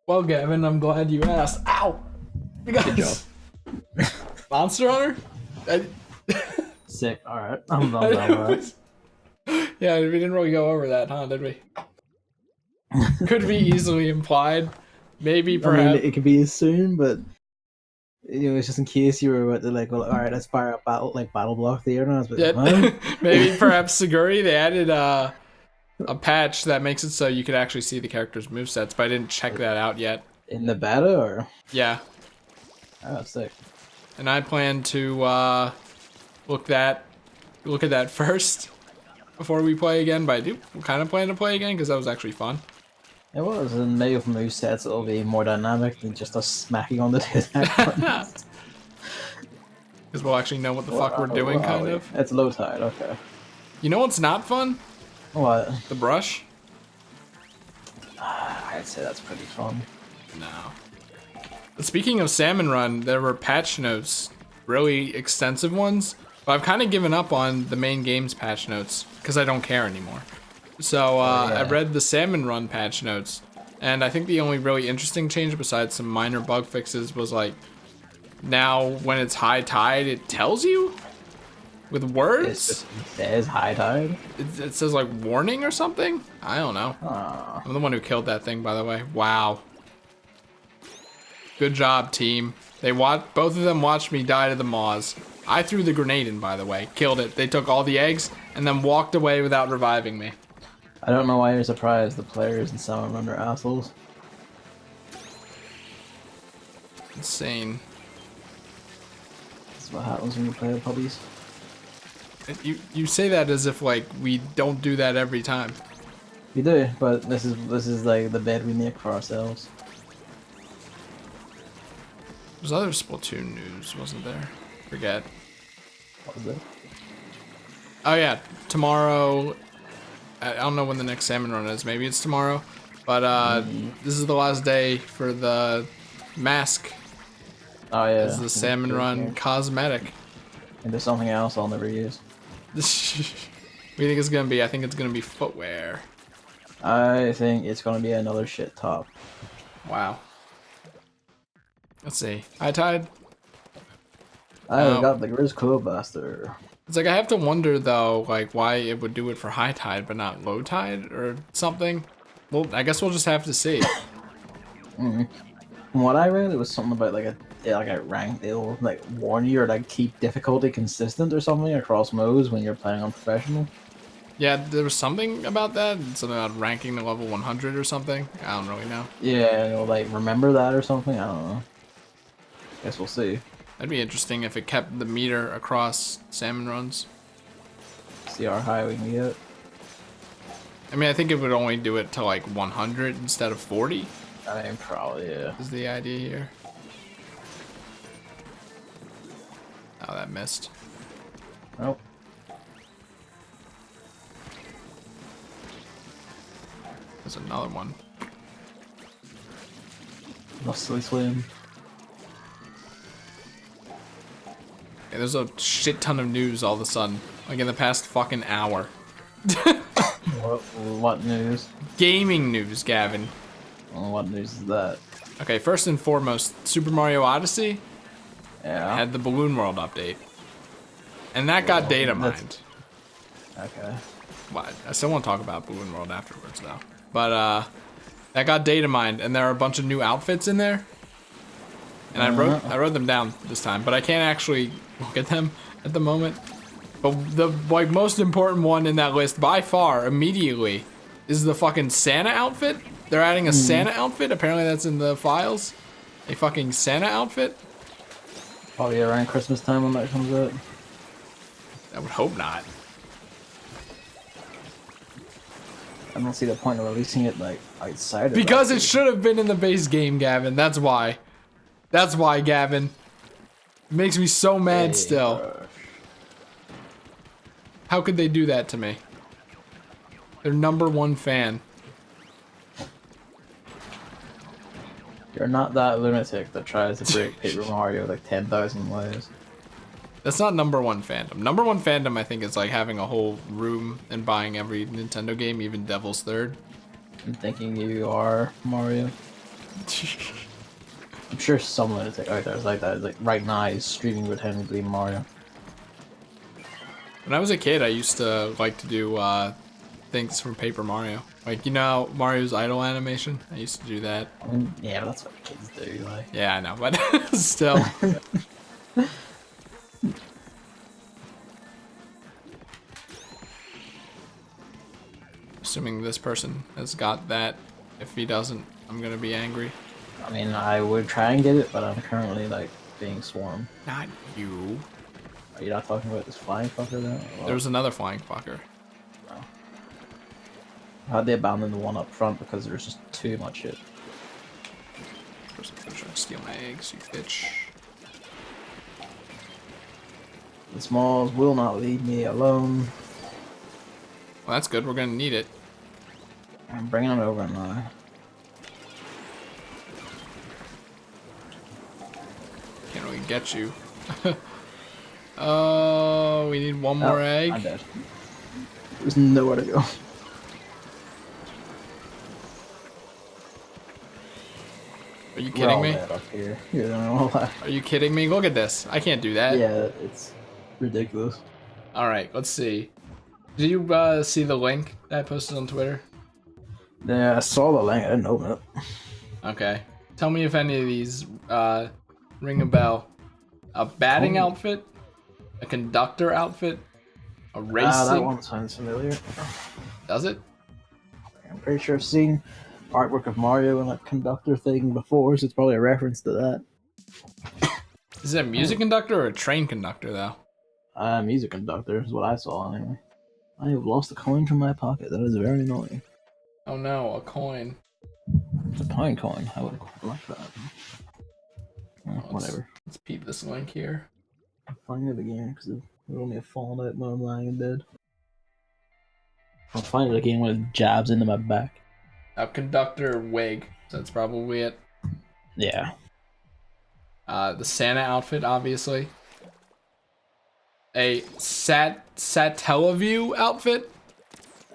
Well, Gavin, I'm glad you asked. Ow! Good job. Monster Hunter? I, Sick. All right. I'm I down with was- yeah, we didn't really go over that, huh? Did we? Could be easily implied. Maybe, that. I mean, perhaps. it could be soon, but it's just in case you were about to well, all right, let's fire up battle block there, and I was like, Yeah, huh? maybe perhaps Siguri. They added a patch that makes it so you could actually see the characters' movesets, but I didn't check that out yet. In the beta, or Yeah, oh, sick. and I plan to look at that first before we play again. But I do kind of plan to play again because that was actually fun. It was, and maybe with movesets it'll be more dynamic than just us smacking on the two attack. Because we'll actually know what the fuck we're doing, kind of. It's low tide. Okay. You know what's not fun? What? The brush? I'd say that's pretty fun. No. But speaking of Salmon Run, there were patch notes, really extensive ones. But I've kind of given up on the main game's patch notes because I don't care anymore. So Yeah. I read the Salmon Run patch notes, and I think the only really interesting change besides some minor bug fixes was like, now when it's high tide, it tells you with words. It says high tide. It says like warning or something. I don't know. Aww. I'm the one who killed that thing, by the way. Wow. Good job, team. Both of them watched me die to the maws. I threw the grenade in, by the way. Killed it. They took all the eggs and then walked away without reviving me. I don't know why you're surprised. The players in Salmon Run are assholes. Insane. That's what happens when you play with puppies. You say that as if like we don't do that every time. We do, but this is like the bed we make for ourselves. There's other Splatoon news, wasn't there? Forget. What was it? Oh yeah, tomorrow. I don't know when the next Salmon Run is. Maybe it's tomorrow. But this is the last day for the mask. Oh yeah. This is the Salmon Run cosmetic. And there's something else I'll never use. What do you think it's gonna be? I think it's gonna be footwear. I think it's gonna be another shit top. Wow. Let's see. High tide. I got the Grizz Cool Blaster. It's like I have to wonder though, like why it would do it for high tide but not low tide or something. Well, I guess we'll just have to see. From what I read, it was something about like a rank. It'll like warn you or like keep difficulty consistent or something across modes when you're playing on professional. Yeah, there was something about that. Something about ranking to level 100 or something. I don't really know. Yeah, it'll like remember that or something. I don't know. Guess we'll see. That'd be interesting if it kept the meter across Salmon Runs. See how high we can get. I mean, I think it would only do it to like 100 instead of 40. I mean, probably, yeah. Is the idea here. Oh, that missed. Nope. There's another one. Lustily swim. Yeah, there's a shit ton of news all of a sudden. Like in the past fucking hour. What news? Gaming news, Gavin. What news is that? Okay, first and foremost, Super Mario Odyssey Yeah. had the Balloon World update. And that got data mined. Okay. Well, I still want to talk about Balloon World afterwards, though. But that got data mined, and there are a bunch of new outfits in there. And I wrote them down this time, but I can't actually look at them at the moment. But the like most important one in that list by far, immediately, is the fucking Santa outfit. They're adding a Santa outfit. Apparently, that's in the files. A fucking Santa outfit. Probably around Christmas time when that comes out. I would hope not. I don't see the point of releasing it like outside of Because that, it should have been in the base game, Gavin. That's why. That's why, Gavin. It makes me so mad still. How could they do that to me? Their #1 fan. You're not that lunatic that tries to break Paper Mario like 10,000 ways. That's not #1 fandom. #1 fandom, I think, is like having a whole room and buying every Nintendo game, even Devil's Third. I'm thinking you are Mario. I'm sure some lunatic out there is like that. Like right now, he's streaming pretending to be Mario. When I was a kid, I used to like to do things from Paper Mario. Like, you know, Mario's idle animation? I used to do that. I mean, yeah, but that's what kids do. Like, Yeah, I know, but still. Assuming this person has got that. If he doesn't, I'm gonna be angry. I mean, I would try and get it, but I'm currently like being swarmed. Not you. Are you not talking about this flying fucker though? Well, There was another flying fucker. no. How'd they abandon the one up front because there's just too much shit? Person's gonna try to steal my eggs, you bitch. The smalls will not leave me alone. Well, that's good. We're gonna need it. I'm bringing it over now. Can't really get you. Oh, we need one more egg. I'm dead. There's nowhere to go. Are you We're kidding all me? dead up here. You're the only one left. Are you kidding me? Look at this. I can't do that. Yeah, it's ridiculous. All right, let's see. Did you see the link that I posted on Twitter? Yeah, I saw the link. I didn't open it. Okay. Tell me if any of these ring a bell. A batting outfit, a conductor outfit, a racing. That one sounds familiar. Does it? I'm pretty sure I've seen artwork of Mario and a conductor thing before, so it's probably a reference to that. Is it a music conductor or a train conductor, though? Music conductor is what I saw anyway. I have lost a coin from my pocket. That is very annoying. Oh no, a coin. It's a pine coin. I would like that. Whatever. Let's peep this link here. I'm finding it again because it would only have fallen out when I'm lying in bed. I'll find it again when it jabs into my back. A conductor wig. So that's probably it. Yeah. The Santa outfit, obviously. A Satellaview outfit.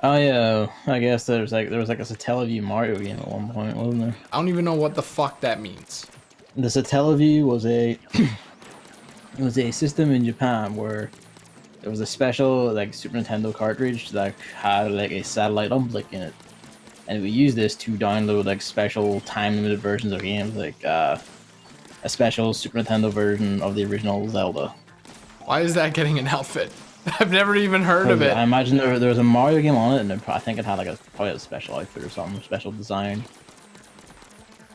Oh yeah, I guess there was like a Satellaview Mario game at one point, wasn't there? I don't even know what the fuck that means. The Satellaview was a it was a system in Japan where there was a special like Super Nintendo cartridge that had like a satellite uplink in it, and we used this to download like special time limited versions of games, like a special Super Nintendo version of the original Zelda. Why is that getting an outfit? I've never even heard of it. I imagine there was a Mario game on it, and I think it had like probably a special outfit or something, special design.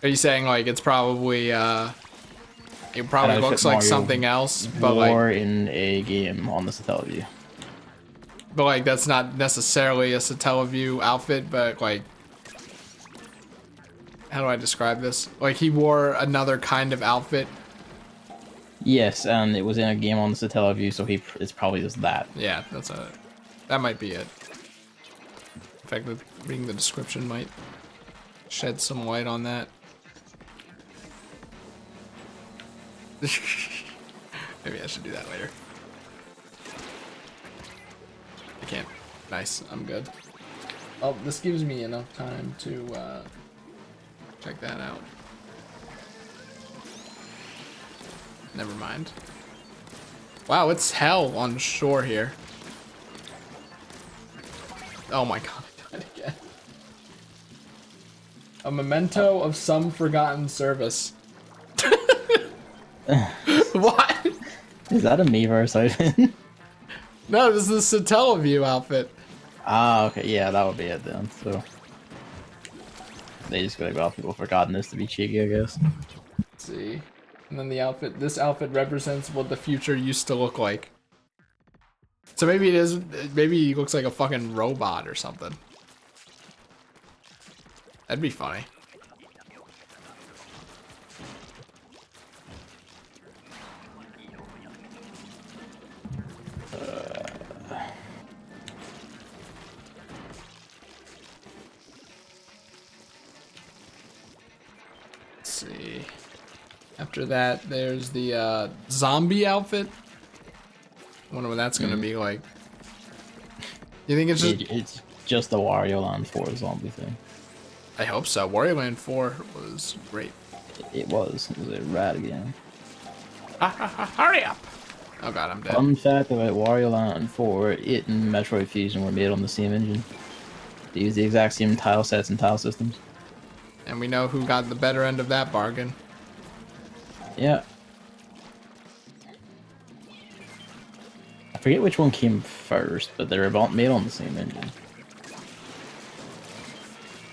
Are you saying like it's probably it probably looks like Mario something else, but or like in a game on the Satellaview. But like that's not necessarily a Satellaview outfit, but like how do I describe this? Like he wore another kind of outfit. Yes, and it was in a game on the Satellaview, so it's probably just that. Yeah, that might be it. In fact, reading the description might shed some light on that. Maybe I should do that later. I can't. Nice, I'm good. Oh, this gives me enough time to check that out. Never mind. Wow, it's hell on shore here. Oh my god, I died again. A memento of some forgotten service. What? Is that a Miiverse outfit? No, this is the Satellaview outfit. Ah, okay, yeah, that would be it then. So they just gotta go off people forgotten this to be cheeky, I guess. Let's see. And then the outfit, this outfit represents what the future used to look like. So maybe it is, maybe he looks like a fucking robot or something. That'd be funny. Let's see. After that, there's the zombie outfit. I wonder what that's gonna be like. You think it's just... It's just the Wario Land 4 zombie thing. I hope so. Wario Land 4 was great. It was a rad game. Hurry up! Oh god, I'm dead. Fun fact about Wario Land 4, it and Metroid Fusion were made on the same engine. They use the exact same tile sets and tile systems. And we know who got the better end of that bargain. Yeah. I forget which one came first, but they were both made on the same engine.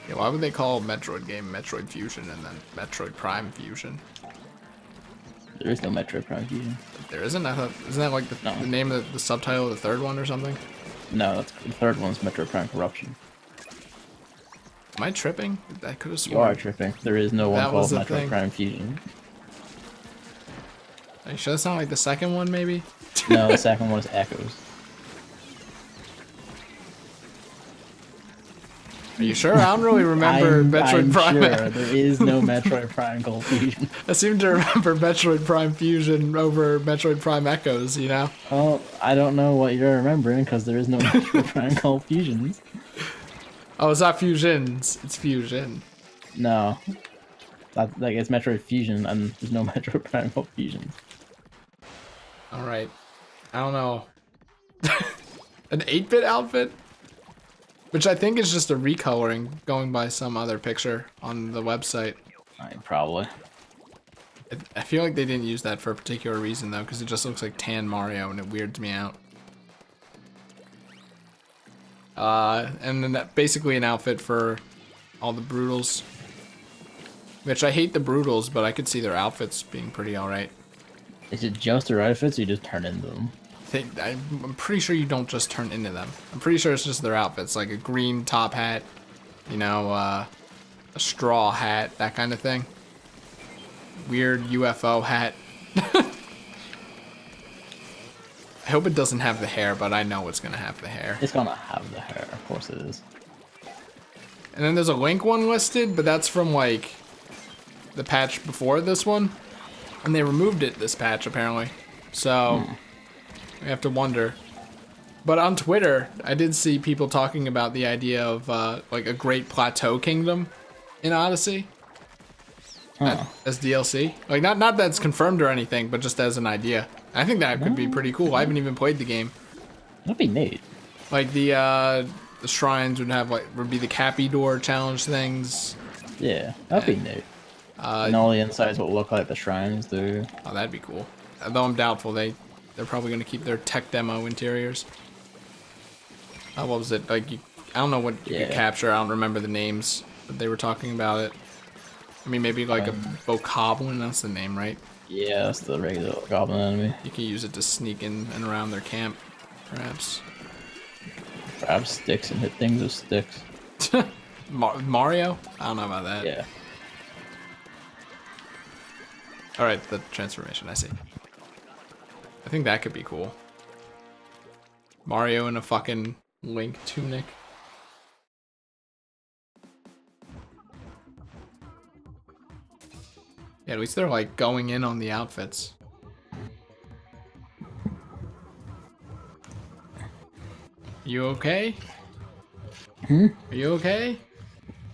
Yeah, why would they call a Metroid game Metroid Fusion and then Metroid Prime Fusion? There is no Metroid Prime Fusion. There isn't? Isn't that like the name of the subtitle of the third one or something? No, that's, the third one's Metroid Prime Corruption. Am I tripping? I could have You sworn. are tripping. There is no one That called was the Metroid thing. Prime Fusion. Are you sure that's not like the second one, maybe? No, the second one is Echoes. Are you sure? I don't really remember Metroid Prime. Sure, there is no Metroid Prime called Fusion. I seem to remember Metroid Prime Fusion over Metroid Prime Echoes, you know? Well, I don't know what you're remembering because there is no Metroid Prime called Fusions. Oh, it's not Fusions. It's Fusion. No. Like, it's Metroid Fusion and there's no Metroid Prime called Fusions. Alright. I don't know. An 8-bit outfit? Which I think is just a recoloring going by some other picture on the website. Probably. I feel like they didn't use that for a particular reason though, because it just looks like tan Mario and it weirds me out. And then basically an outfit for all the Brutals. Which I hate the Brutals, but I could see their outfits being pretty alright. Is it just their outfits or you just turn into them? I'm pretty sure you don't just turn into them. I'm pretty sure it's just their outfits, like a green top hat, you know, a straw hat, that kind of thing. Weird UFO hat. I hope it doesn't have the hair, but I know it's gonna have the hair. It's gonna have the hair, of course it is. And then there's a Link one listed, but that's from like the patch before this one. And they removed it this patch apparently. So we have to wonder. But on Twitter, I did see people talking about the idea of like a Great Plateau Kingdom in Odyssey as DLC. Like not that it's confirmed or anything, but just as an idea. I think that could be pretty cool. I haven't even played the game. That'd be neat. Like the shrines would be the Cappy Door challenge things. Yeah, that'd be neat. And all the insides will look like the shrines do. Oh, that'd be cool. Though I'm doubtful they're probably gonna keep their tech demo interiors. What was it like? I don't know what you could capture. I don't remember the names, but they were talking about it. I mean, maybe like a bokoblin. That's the name, right? Yeah, that's the regular goblin enemy. You can use it to sneak in and around their camp, perhaps. Grab sticks and hit things with sticks. Mario? I don't know about that. Yeah. All right, the transformation. I see. I think that could be cool. Mario in a fucking Link tunic. Yeah, at least they're like going in on the outfits. You okay? Hmm? Are you okay?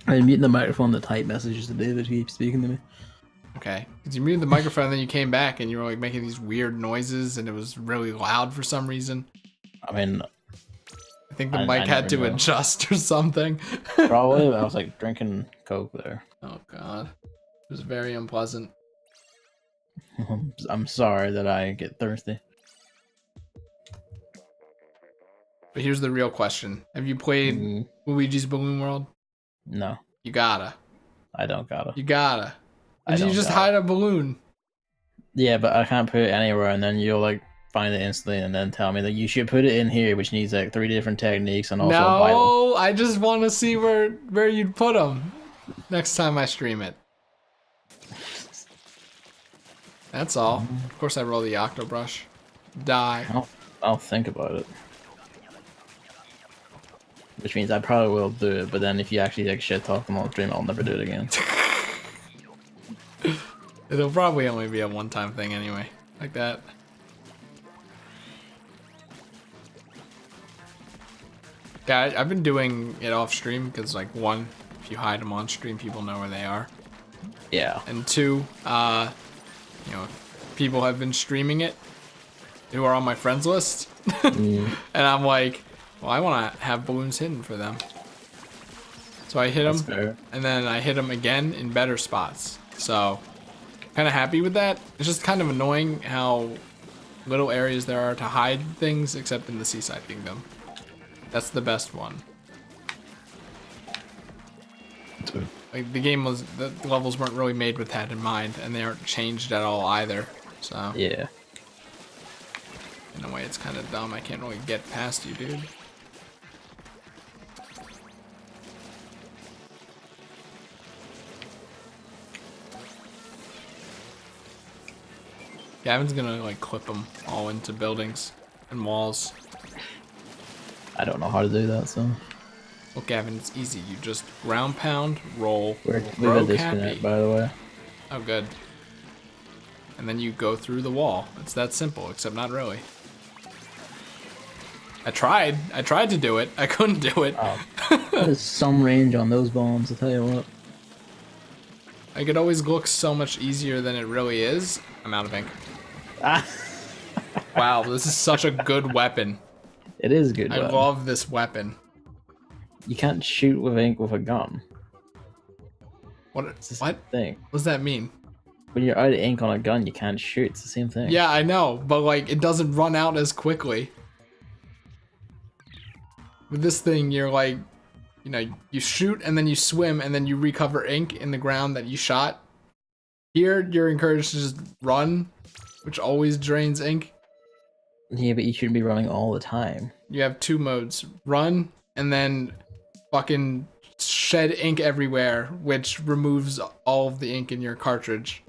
I'm muting the microphone to type messages to David. He keeps speaking to me. Okay. Because you muted the microphone and then you came back and you were like making these weird noises and it was really loud for some reason. I mean, I think the mic had to adjust or something. probably. I was like drinking Coke there. Oh god. It was very unpleasant. I'm sorry that I get thirsty. But here's the real question. Have you played Luigi's Balloon World? No. You gotta. I don't gotta. You gotta. And you just hide a balloon. Yeah, but I can't put it anywhere and then you'll like find it instantly and then tell me that you should put it in here, which needs like 3 different techniques and also a Bible. No, I just want to see where you'd put them next time I stream it. That's all. Of course I roll the Octobrush. Die. I'll think about it. Which means I probably will do it, but then if you actually like shit talk them on stream, I'll never do it again. It'll probably only be a one-time thing anyway. Like that. Yeah, I've been doing it off stream because like one, if you hide them on stream, people know where they are. Yeah. And two, you know, people have been streaming it who are on my friends list. And I'm like, well, I want to have balloons hidden for them. So I hit them, fair. and then I hit them again in better spots. So, kind of happy with that. It's just kind of annoying how little areas there are to hide things, except in the Seaside Kingdom. That's the best one. Like the levels weren't really made with that in mind, and they aren't changed at all either. So Yeah. in a way, it's kind of dumb. I can't really get past you, dude. Gavin's gonna like clip them all into buildings and walls. I don't know how to do that, so. Well, Gavin, it's easy. You just ground pound, roll, We've grow had disconnect, by the way. Oh, good. And then you go through the wall. It's that simple, except not really. I tried to do it. I couldn't do it. Oh. There's some range on those bombs, I'll tell you what. Like, it always looks so much easier than it really is. I'm out of ink. Ah. Wow, this is such a good weapon. It is good. I love this weapon. You can't shoot with ink with a gun. What? What thing? does that mean? When you're out of ink on a gun, you can't shoot. It's the same thing. Yeah, I know, but like, it doesn't run out as quickly. With this thing, you're like, you know, you shoot and then you swim and then you recover ink in the ground that you shot. Here, you're encouraged to just run, which always drains ink. Yeah, but you shouldn't be running all the time. You have two modes: run and then fucking shed ink everywhere, which removes all of the ink in your cartridge.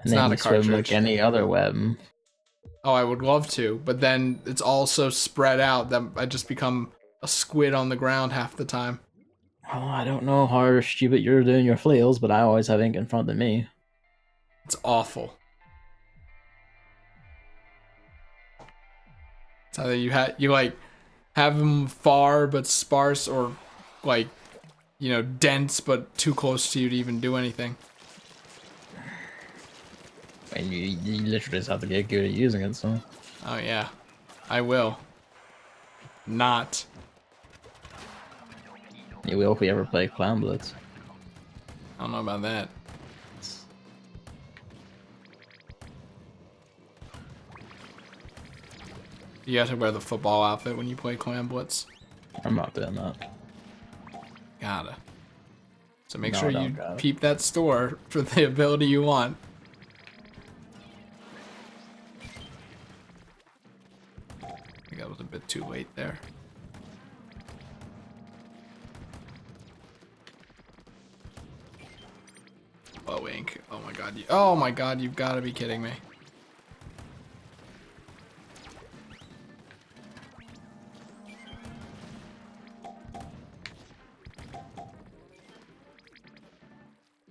And then you swim like any other weapon. Oh, I would love to, but then it's all so spread out that I just become a squid on the ground half the time. Oh, I don't know how stupid you're doing your flails, but I always have ink in front of me. It's awful. It's either you like have them far but sparse, or like, you know, dense but too close to you to even do anything. And you literally just have to get good at using it, so. Oh yeah, I will. Not. You will if we ever play Clan Blitz. I don't know about that. You have to wear the football outfit when you play Clan Blitz. I'm not doing that. Gotta. So make No, sure I you don't got it. peep that store for the ability you want. I think that was a bit too late there. Oh, ink. Oh my god. Oh my god, you've got to be kidding me.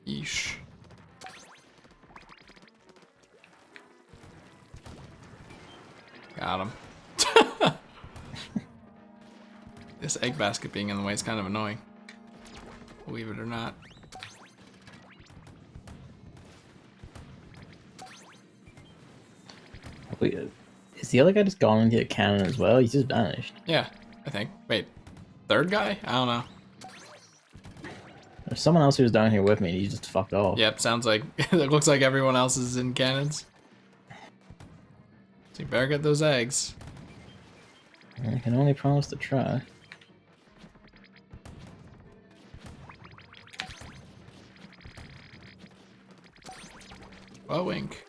Yeesh. Got him. This egg basket being in the way is kind of annoying. Believe it or not. Wait, is the other guy just gone into the cannon as well? He's just vanished. Yeah, I think. Wait, third guy? I don't know. There's someone else who was down here with me and he just fucked off. Yep, sounds like it looks like everyone else is in cannons. So you better get those eggs. I can only promise to try. Oh, wink.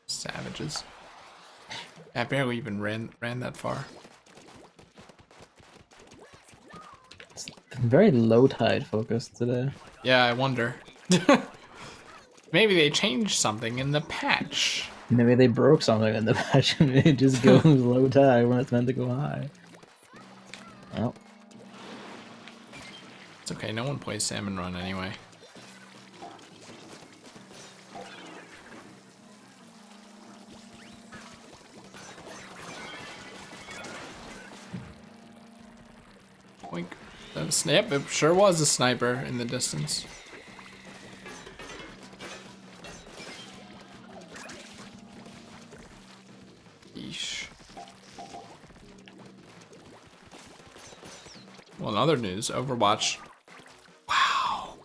Savages. I barely even ran that far. It's very low tide focused today. Yeah, I wonder. Maybe they changed something in the patch. Maybe they broke something in the patch and it just goes low tide when it's meant to go high. Well. It's okay, no one plays Salmon Run anyway. Boink. That a snap? It sure was a sniper in the distance. Yeesh. Well, in other news, Overwatch. Wow.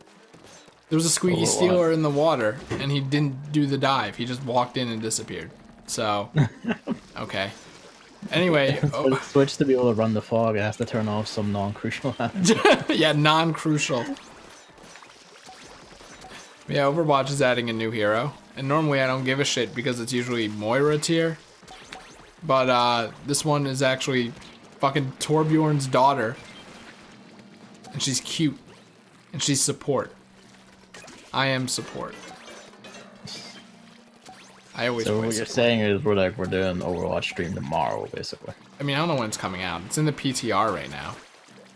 There was a squeaky stealer in the water, and he didn't do the dive. He just walked in and disappeared. So, okay. Anyway, For the Switch to be able to run the fog, it has to turn off some non-crucial apps. yeah, non-crucial. Yeah, Overwatch is adding a new hero, and normally I don't give a shit because it's usually Moira tier. But this one is actually fucking Torbjorn's daughter, and she's cute, and she's support. I am support. I always. So what you're saying is we're doing Overwatch stream tomorrow, basically. I mean, I don't know when it's coming out. It's in the PTR right now,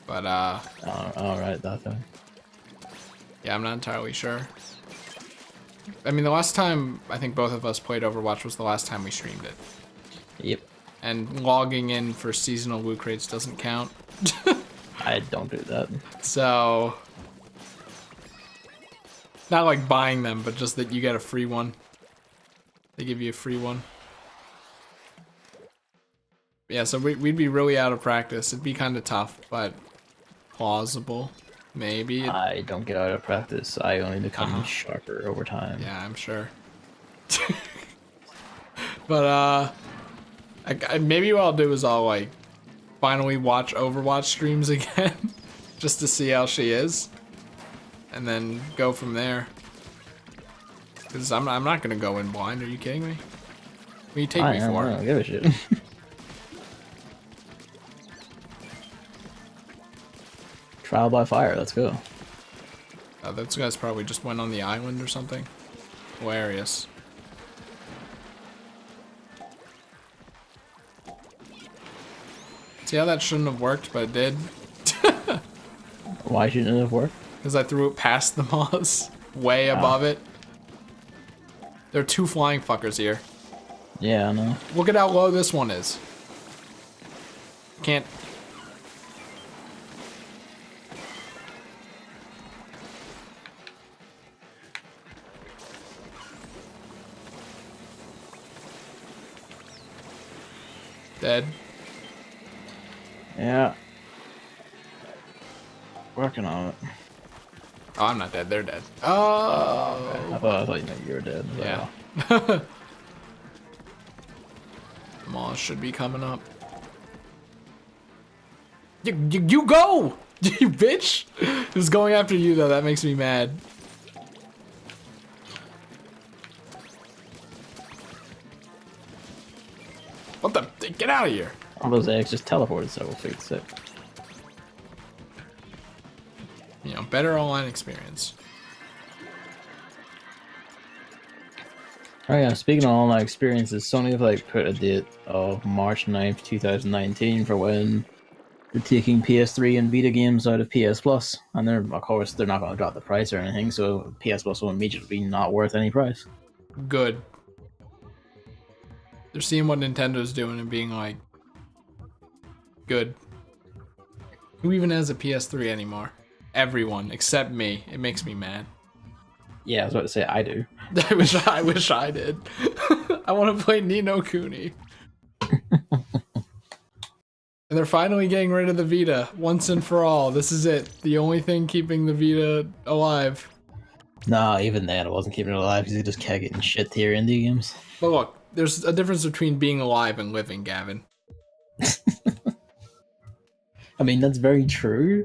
but all right, that thing. Yeah, I'm not entirely sure. I mean, the last time I think both of us played Overwatch was the last time we streamed it. Yep. And logging in for seasonal loot crates doesn't count. I don't do that. So, not like buying them, but just that you get a free one. They give you a free one. Yeah, so we'd be really out of practice. It'd be kind of tough, but plausible. Maybe. I don't get out of practice. I only become sharper over time. Yeah, I'm sure. But maybe what I'll do is I'll like finally watch Overwatch streams again, just to see how she is, and then go from there. Because I'm not gonna go in blind. Are you kidding me? What do you take me for? I don't give a shit. Trial by fire. Let's go. Those guys probably just went on the island or something. Hilarious. See how that shouldn't have worked, but it did? Why shouldn't it have worked? Because I threw it past the moss, way above it. There are two flying fuckers here. Yeah, I know. Look at how low this one is. Can't. Dead. Yeah. Working on it. Oh, I'm not dead. They're dead. Oh. Okay. I thought you were dead. Yeah. Moss should be coming up. You go! You bitch! It was going after you though. That makes me mad. What the? Get out of here! All those eggs just teleported several feet. Sick. You know, better online experience. Oh yeah, speaking of online experiences, Sony have like put a date of March 9th, 2019 for when they're taking PS3 and Vita games out of PS Plus. And they're, of course, they're not going to drop the price or anything, so PS Plus will immediately be not worth any price. Good. They're seeing what Nintendo's doing and being like, good. Who even has a PS3 anymore? Everyone, except me. It makes me mad. Yeah, I was about to say, I do. I wish I did. I want to play Ni no Kuni. And they're finally getting rid of the Vita once and for all. This is it. The only thing keeping the Vita alive. Nah, even then, it wasn't keeping it alive because they just kept getting shit tier indie games. But look, there's a difference between being alive and living, Gavin. I mean, that's very true.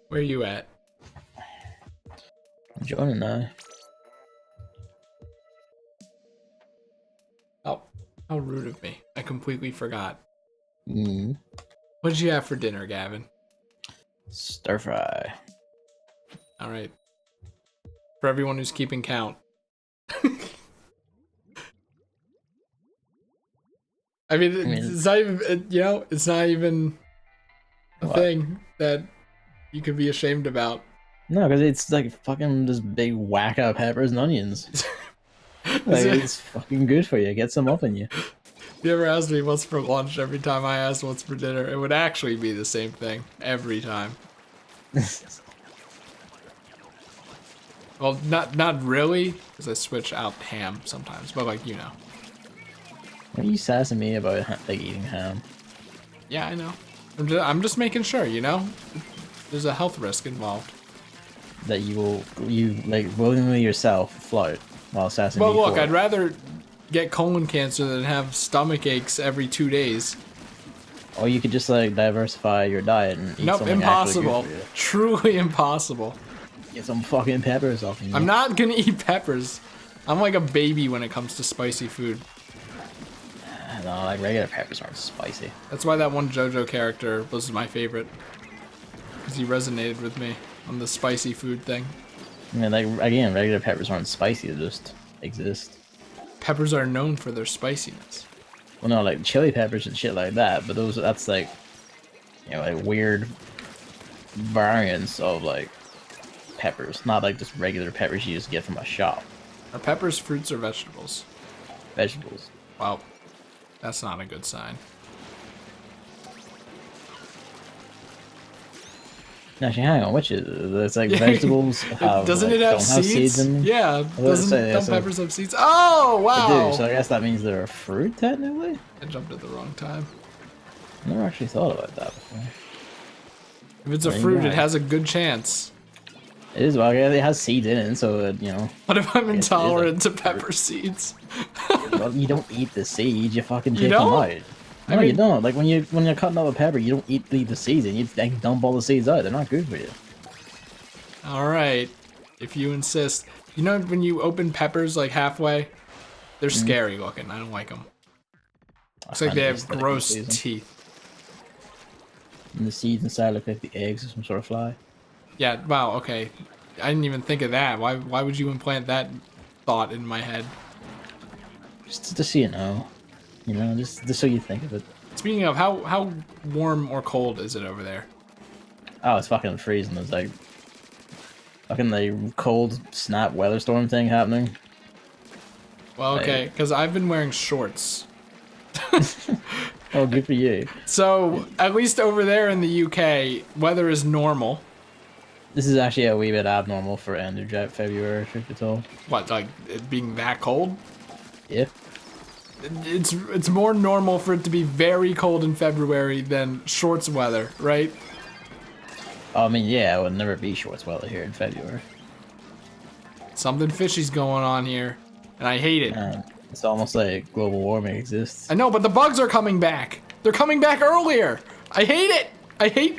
Where are you at? I'm joining now. Oh, how rude of me. I completely forgot. Mm. What did you have for dinner, Gavin? Stir fry. All right. For everyone who's keeping count. I mean, it's not even, you know, it's not even a thing that you could be ashamed about. No, because it's like fucking just big whack of peppers and onions. Like, it's fucking good for you. Get some up in you. You ever asked me what's for lunch every time I asked what's for dinner? It would actually be the same thing every time. Well, not really, because I switch out ham sometimes, but like, you know. What are you sassing me about like eating ham? Yeah, I know. I'm just making sure, you know? There's a health risk involved. That you like willingly yourself float while sassing me. Well, look, for I'd it. rather get colon cancer than have stomach aches every 2 days. Or you could just like diversify your diet and eat Nope, something impossible. actually good for you. Truly impossible. Get some fucking peppers off you. I'm not gonna eat peppers. I'm like a baby when it comes to spicy food. No, like regular peppers aren't spicy. That's why that one JoJo character was my favorite. Because he resonated with me on the spicy food thing. I mean, like, again, regular peppers aren't spicy, they just exist. Peppers are known for their spiciness. Well, no, like chili peppers and shit like that, but that's like, you know, like weird variants of like peppers, not like just regular peppers you just get from a shop. Are peppers fruits or vegetables? Vegetables. Wow, that's not a good sign. Actually, hang on, which is it's like vegetables have, Doesn't like, it have don't have seeds? in them? Yeah, was gonna say, don't so- peppers have seeds? Oh, They wow! do, so I guess that means they're a fruit technically. I jumped at the wrong time. I never actually thought about that before. If it's a Well, fruit, you're it right. has a good chance. It is, well, yeah, it has seeds in it, so you know. What if I'm it is a intolerant to pepper seeds? Well, you don't eat the seeds, you fucking You take them don't? out. No, you don't. Like when you're cutting up a pepper, you don't eat the seeds, and you like, dump all the seeds out. They're not good for you. All right, if you insist. You know when you open peppers like halfway, they're scary looking. I don't like them. Looks like they have gross teeth. And the seeds inside look like the eggs of some sort of fly. Yeah. Wow. Okay. I didn't even think of that. Why would you implant that thought in my head? Just to see it now. You know, just so you think of it. Speaking of, how warm or cold is it over there? Oh, it's fucking freezing. There's like fucking the cold snap weather storm thing happening. Well, okay, because I've been wearing shorts. Oh, good for you. So at least over there in the UK, weather is normal. This is actually a wee bit abnormal for end of February, truth be told. What, like it being that cold? Yeah. It's more normal for it to be very cold in February than shorts weather, right? I mean, yeah, it would never be shorts weather here in February. Something fishy's going on here, and I hate it. It's almost like global warming exists. I know, but the bugs are coming back. They're coming back earlier. I hate it. I hate.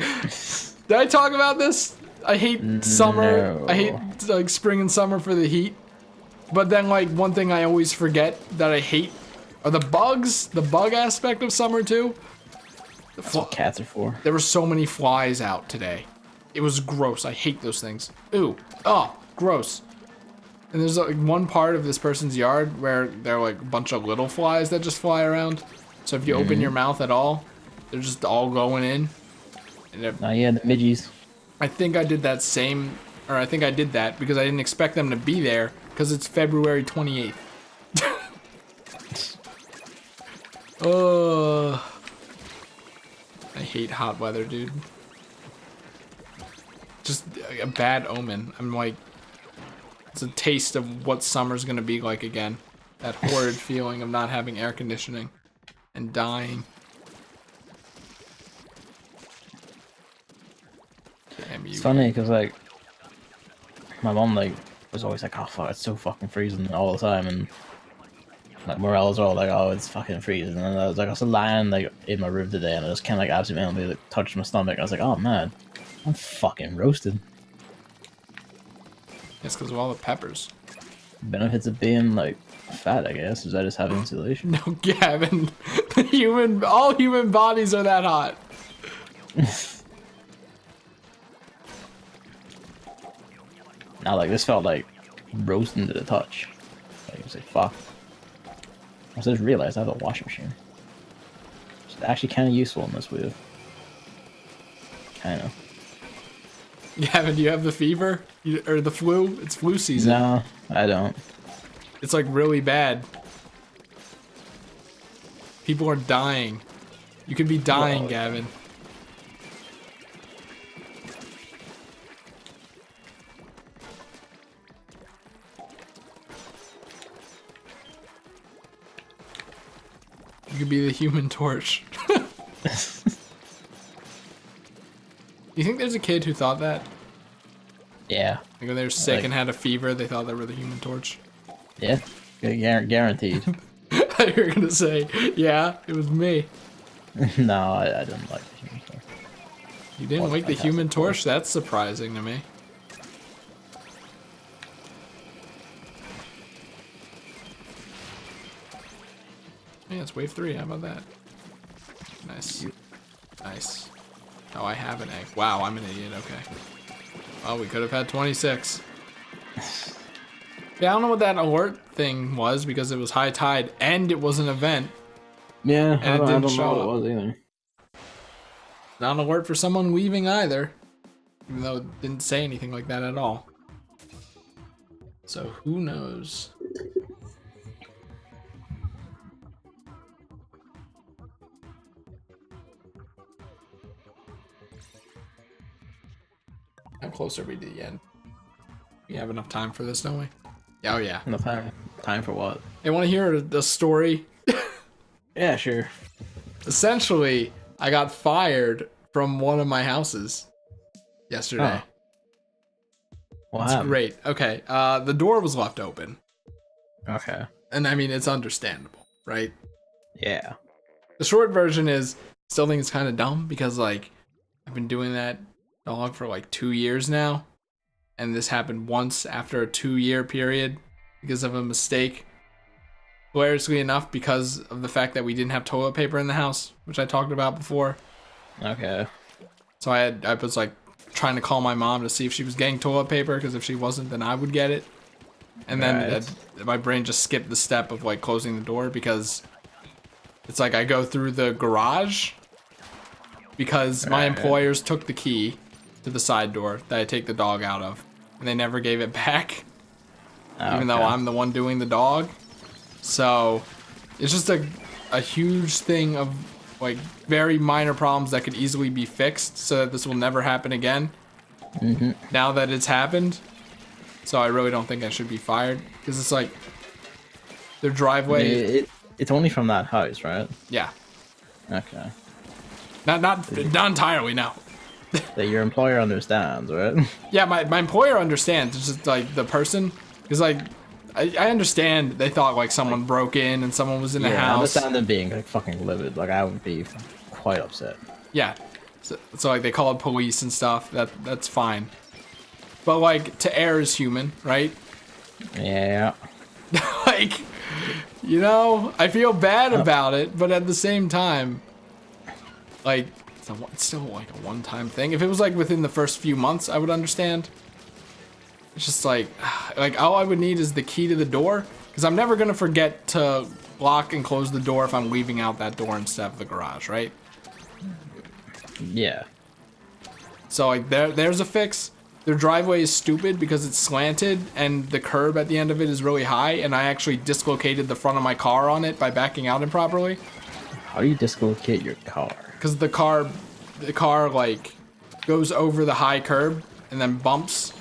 Did I talk about this? I hate summer. No. I hate like spring and summer for the heat. But then like one thing I always forget that I hate are the bugs. The bug aspect of summer too. That's what cats are for. There were so many flies out today. It was gross. I hate those things. Ooh. Oh, gross. And there's like one part of this person's yard where there are like a bunch of little flies that just fly around. So if you open your mouth at all, they're just all going in. And Oh yeah, the midgies. I think I did that because I didn't expect them to be there because it's February 28th. I hate hot weather, dude. Just a bad omen. I'm like, it's a taste of what summer's gonna be like again. That horrid feeling of not having air conditioning and dying. Damn you. It's funny because like my mom like was always like, "Oh fuck, it's so fucking freezing all the time," and like Morel's all like, "Oh, it's fucking freezing," and I was lying like in my room today, and I just kind of like absolutely like, touched my stomach. I was like, "Oh man, I'm fucking roasted." It's because of all the peppers. Benefits of being like fat, I guess, is I just have insulation. No, Gavin. All human bodies are that hot. Now, like this felt like roasting to the touch. Like it was like fuck. I just realized I have a washing machine. It's actually kind of useful in this wheel. Kind of. Gavin, do you have the fever? Or the flu? It's flu season. No, I don't. It's like really bad. People are dying. You could be dying, Whoa. Gavin. You could be the Human Torch. You think there's a kid who thought that? Yeah. Like when they were sick and had a fever, they thought they were the Human Torch? Yeah. Guaranteed. I thought you were gonna say, yeah, it was me. No, I didn't like the Human Torch. You didn't like the Human Torch? That's surprising to me. Yeah, it's wave 3. How about that? Nice. Nice. Oh, I have an egg. Wow, I'm an idiot. Okay. Well, we could have had 26. Yeah, I don't know what that alert thing was because it was high tide and it was an event. Yeah, And it didn't I don't show know what up. it was either. Not an alert for someone weaving either. Even though it didn't say anything like that at all. So who knows? How close are we to the end? We have enough time for this, don't we? Oh yeah. Enough time. Time for what? Hey, want to hear the story? Yeah, sure. Essentially, I got fired from one of my houses yesterday. What It's happened? great. Okay, the door was left open, Okay. and I mean it's understandable, right? Yeah. The short version is, still think it's kind of dumb because like I've been doing that dog for like 2 years now, and this happened once after a 2-year period because of a mistake. Hilariously enough, because of the fact that we didn't have toilet paper in the house, which I talked about before. Okay. So I was like trying to call my mom to see if she was getting toilet paper, because if she wasn't, then I would get it. And then Right. my brain just skipped the step of like closing the door, because it's like I go through the garage because my Right. employers took the key to the side door that I take the dog out of, and they never gave it back, even though I'm the one doing the dog. So it's just a huge thing of like very minor problems that could easily be fixed so that this will never happen again. Now that it's happened. So I really don't think I should be fired, because it's like their driveway. It's only from that house, right? Yeah. Okay. Not entirely, no. That your employer understands, right? Yeah, my employer understands. It's just like the person, because like I understand they thought like someone broke in and someone was in the I house. understand them being like fucking livid. Like I would be quite upset. Yeah. So like they called police and stuff. That's fine. But like to err is human, right? Yeah. Like, you know, I feel bad about it, but at the same time, like it's still like a one-time thing. If it was like within the first few months, I would understand. It's just like all I would need is the key to the door, because I'm never gonna forget to lock and close the door if I'm leaving out that door instead of the garage, right? Yeah. So like there's a fix. Their driveway is stupid because it's slanted and the curb at the end of it is really high, and I actually dislocated the front of my car on it by backing out improperly. How do you dislocate your car? Because the car like goes over the high curb and then bumps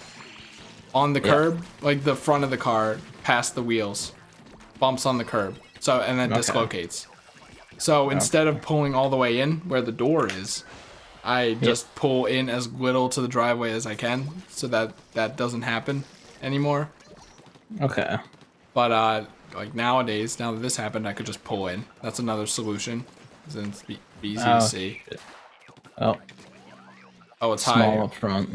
on the curb, like the front of the car past the wheels, bumps on the curb. So and then dislocates. So instead of pulling all the way in where the door is, I just pull in as little to the driveway as I can, so that doesn't happen anymore. Okay. But like nowadays, now that this happened, I could just pull in. That's another solution. Then it's easy to see. Shit. Oh, Oh, it's small high. up front.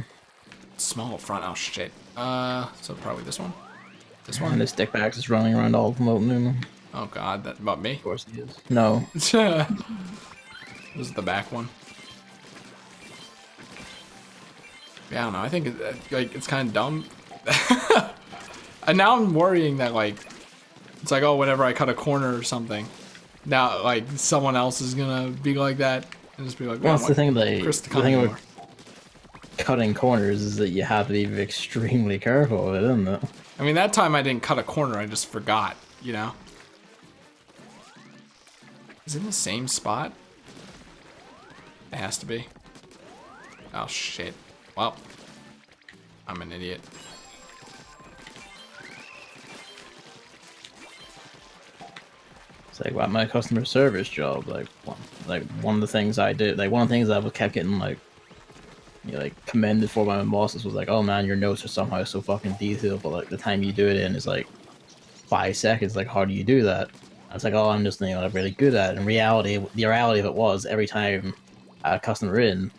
Small up front. Oh shit. So probably this one. This And one. this dickbag is running around all promoting him. Oh god, that about me. Of course he is. No. This is the back one. Yeah, I don't know. I think it's kind of dumb. And now I'm worrying that like it's like, oh, whenever I cut a corner or something, now like someone else is gonna be like that and just be like, Well, that's "Oh, the thing. They Chris to the come thing anymore." cutting corners is that you have to be extremely careful with it, isn't it? I mean, that time I didn't cut a corner, I just forgot, you know? Is it in the same spot? It has to be. Oh, shit. Well, I'm an idiot. It's like my customer service job, like one of the things I did, like one of the things I was kept getting like, you know, like commended for by my bosses was like, oh man, your notes are somehow so fucking detailed, but like the time you do it in is like 5 seconds. Like, how do you do that? I was like, oh, I'm just, you know, really good at it. In reality, the reality of it was every time a customer in,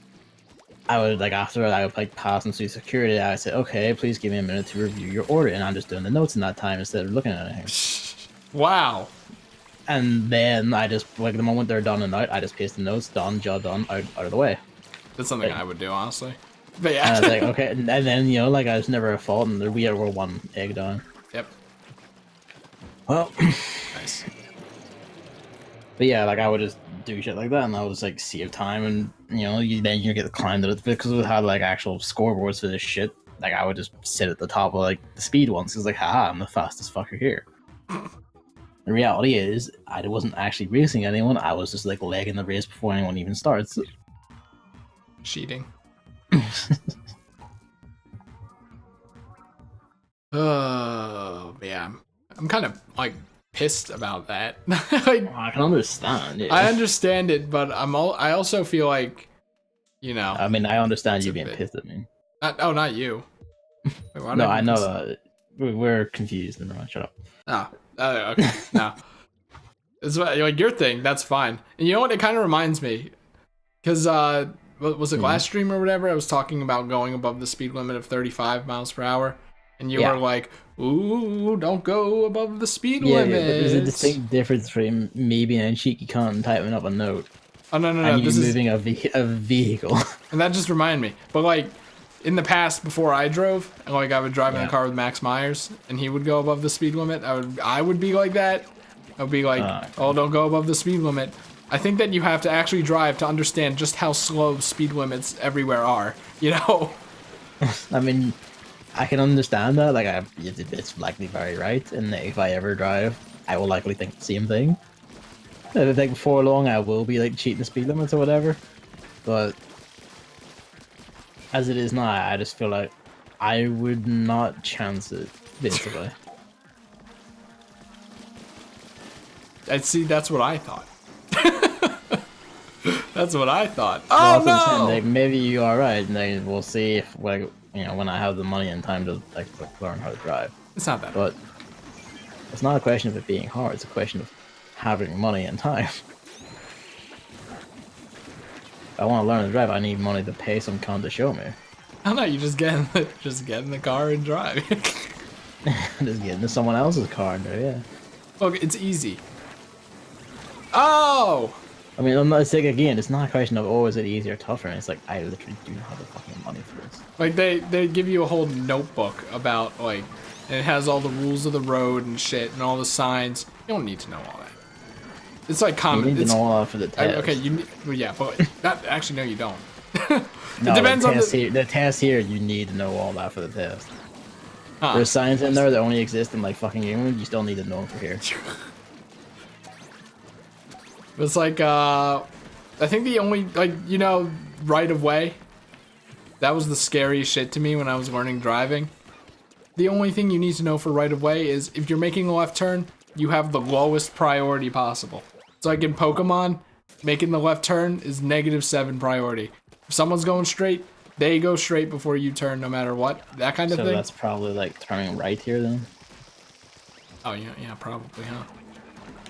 I would like after I would like pass them through security, I would say, okay, please give me a minute to review your order, and I'm just doing the notes in that time instead of looking at anything. Wow. And then I just, like, the moment they're done and out, I just paste the notes, done, job done, out of the way. That's something I would do, honestly. But yeah. And I was like, okay, and then, you know, like, I was never a fault, and we were one egg down. Yep. Well. Nice. But yeah, like, I would just do shit like that, and I would just, like, save time, and, you know, then you get the climb to it, because we had, like, actual scoreboards for this shit. Like, I would just sit at the top of, like, the speed ones, because, like, haha, I'm the fastest fucker here. The reality is, I wasn't actually racing anyone, I was just, like, legging the race before anyone even starts. Cheating. Oh, yeah. I'm kind of, like, pissed about that. Like, I can understand it. I understand it, but I also feel like, you know. I mean, I understand you being pissed at me. Not you. Wait, no, I know that. We're confused. Never mind, shut up. Oh, okay. No. It's like your thing, that's fine. And you know what? It kind of reminds me. Because, was it last stream or whatever? I was talking about going above the speed limit of 35 miles per hour. And you were like, ooh, don't go above the speed limit. Yeah, but there's a distinct difference between me being a cheeky cunt and typing up a note. Oh, no. And you moving a vehicle. And that just reminded me. But, like, in the past, before I drove, and, like, I would drive in a car with Max Myers, and he would go above the speed limit, I would be like that. I would be like, oh, don't go above the speed limit. I think that you have to actually drive to understand just how slow speed limits everywhere are, you know? I mean, I can understand that. Like, it's likely very right. And if I ever drive, I will likely think the same thing. I think before long, I will be, like, cheating the speed limits or whatever. But as it is now, I just feel like I would not chance it, basically. I'd see, that's what I thought. That's what I thought. Oh, no! Like, maybe you are right, and then we'll see if, like, you know, when I have the money and time to, like learn how to drive. It's not that hard. But it's not a question of it being hard, it's a question of having money and time. If I want to learn to drive, I need money to pay some cunt to show me. I don't know, you just get in the car and drive. Just get into someone else's car and drive, yeah. Look, it's easy. Oh! I mean, I'm not saying again, it's not a question of, oh, is it easier or tougher? It's like, I literally do not have the fucking money for this. Like, they give you a whole notebook about, like, and it has all the rules of the road and shit and all the signs. You don't need to know all that. It's like common. You need to know all that for the test. Okay, well, yeah, but not, actually, no, you don't. No, it depends on the test here, you need to know all that for the test. There's signs in there that only exist in, like, fucking England, you still need to know them for here. It's like, I think the only, like, you know, right of way, that was the scariest shit to me when I was learning driving. The only thing you need to know for right of way is if you're making a left turn, you have the lowest priority possible. It's like in Pokemon, making the left turn is -7 priority. If someone's going straight, they go straight before you turn no matter what. That kind of thing. So that's probably, like, turning right here, then? Oh, yeah, probably, huh?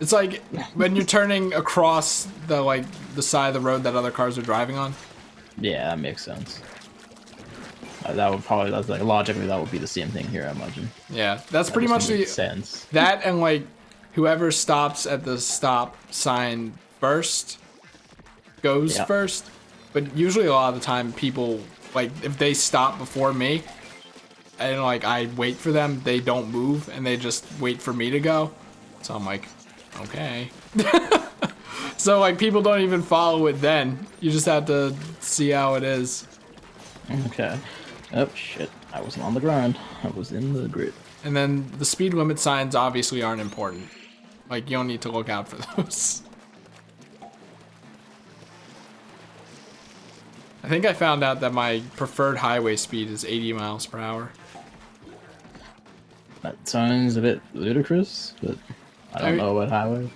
It's like when you're turning across the, like, the side of the road that other cars are driving on. Yeah, that makes sense. That would probably, that's like, logically, that would be the same thing here, I imagine. Yeah, that's pretty much the sense. That and, like, whoever stops at the stop sign first goes first. But usually a lot of the time people, like, if they stop before me and, like, I wait for them, they don't move and they just wait for me to go. So I'm like, okay. So, like, people don't even follow it then. You just have to see how it is. Okay. Oh shit! I wasn't on the ground. I was in the grid. And then the speed limit signs obviously aren't important. Like, you don't need to look out for those. I think I found out that my preferred highway speed is 80 miles per hour. That sounds a bit ludicrous, but I don't know about highway.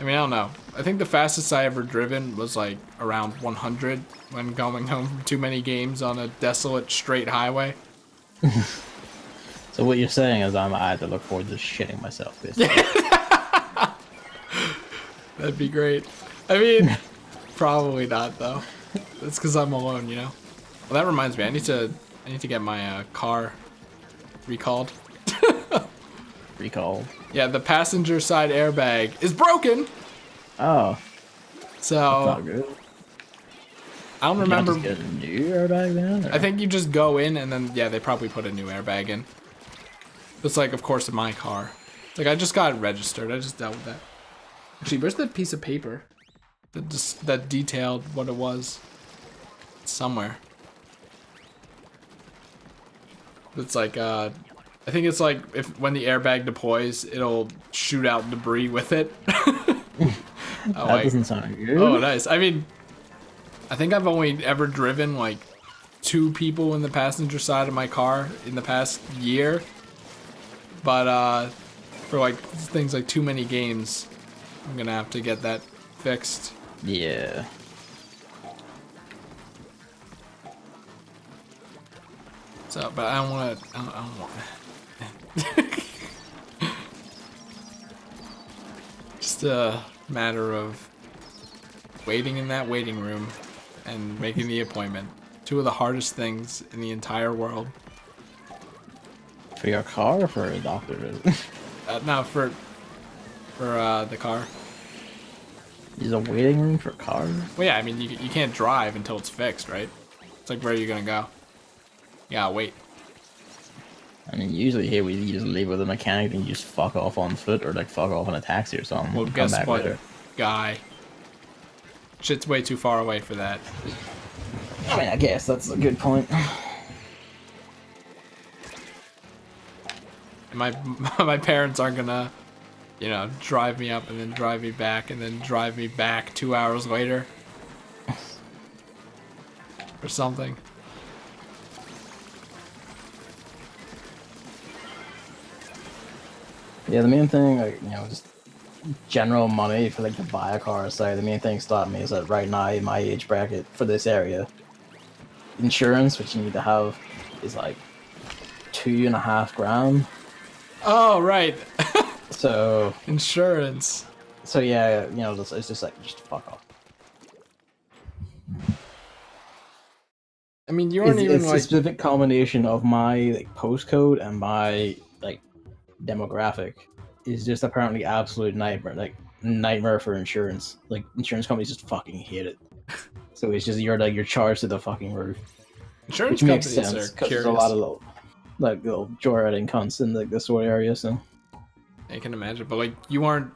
I mean, I don't know. I think the fastest I ever driven was like around 100 when going home from too many games on a desolate straight highway. So what you're saying is I have to look forward to shitting myself, basically. That'd be great. I mean, probably not though. That's because I'm alone, you know. Well, that reminds me. I need to get my car recalled. Recall. Yeah, the passenger side airbag is broken. Oh. So Not good. I don't remember. Just get a new airbag then? Or? I think you just go in and then yeah, they probably put a new airbag in. It's like, of course, in my car. It's like I just got it registered. I just dealt with that. Actually, where's that piece of paper that detailed what it was? It's somewhere. It's like I think it's like when the airbag deploys, it'll shoot out debris with it. That doesn't sound good. Oh, nice. I mean, I think I've only ever driven like 2 people in the passenger side of my car in the past year. But for like things like too many games, I'm gonna have to get that fixed. Yeah. So, but I don't want to. I don't want. Just a matter of waiting in that waiting room and making the appointment. 2 of the hardest things in the entire world. For your car or for a doctor visit? No, for the car. There's a waiting room for cars? Well, yeah, I mean, you can't drive until it's fixed, right? It's like, where are you gonna go? Yeah, wait. I mean, usually here you just leave with a mechanic and you just fuck off on foot or like fuck off in a taxi or something. Well, Come guess back what, later. guy? Shit's way too far away for that. I mean, I guess that's a good point. My my parents aren't gonna, you know, drive me up and then drive me back and then drive me back 2 hours later. Or something. Yeah, the main thing, like, you know, just general money for like to buy a car. So the main thing stopping me is that right now in my age bracket for this area, insurance, which you need to have, is like $2.5 grand. Oh, right. So Insurance. so yeah, you know, it's just like just fuck off. I mean, you aren't even It's like. a specific combination of my like postcode and my like demographic is just apparently absolute nightmare. Like nightmare for insurance. Like insurance companies just fucking hate it. So it's just you're charged to the fucking roof. Insurance Which makes companies sense are because curious. there's a lot of little joyriding cunts in like this sort of area. So I can imagine, but like you aren't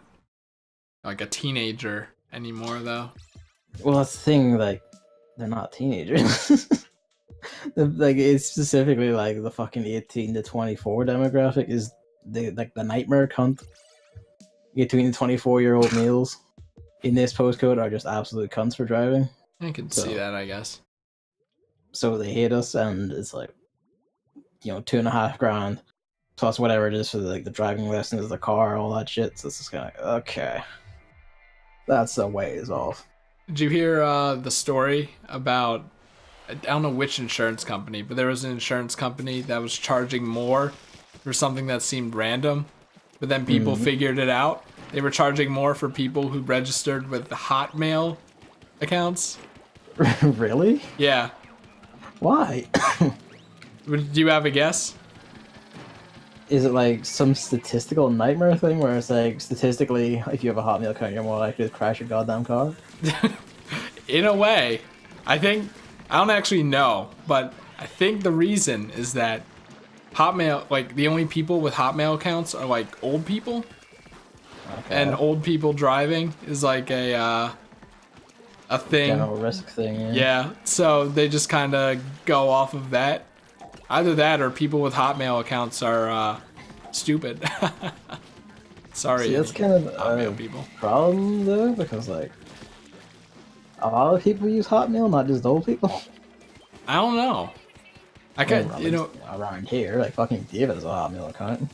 like a teenager anymore, though. well, that's the thing. Like they're not teenagers. Like it's specifically like the fucking 18 to 24 demographic is the nightmare cunt. 18 to 24-year-old males in this postcode are just absolute cunts for driving. I can see that, I guess. So they hate us, and it's like, you know, $2.5 grand plus whatever it is for the driving lessons, the car, all that shit. So it's just kind of like, okay, that's a ways off. Did you hear the story about? I don't know which insurance company, but there was an insurance company that was charging more for something that seemed random, but then people figured it out. They were charging more for people who registered with Hotmail accounts. Really? Yeah. Why? Do you have a guess? Is it like some statistical nightmare thing where it's like statistically, if you have a Hotmail account, you're more likely to crash your goddamn car? In a way, I don't actually know, but I think the reason is that Hotmail, like the only people with Hotmail accounts are like old people, Okay. and old people driving is like a a thing. General risk thing, yeah. Yeah, so they just kind of go off of that. Either that or people with Hotmail accounts are stupid. Sorry, See, that's any kind of Hotmail a people. problem, though, because, like, a lot of people use Hotmail, not just old people. I don't know. I Well, could, at you know, least around here, like, fucking David has a Hotmail account.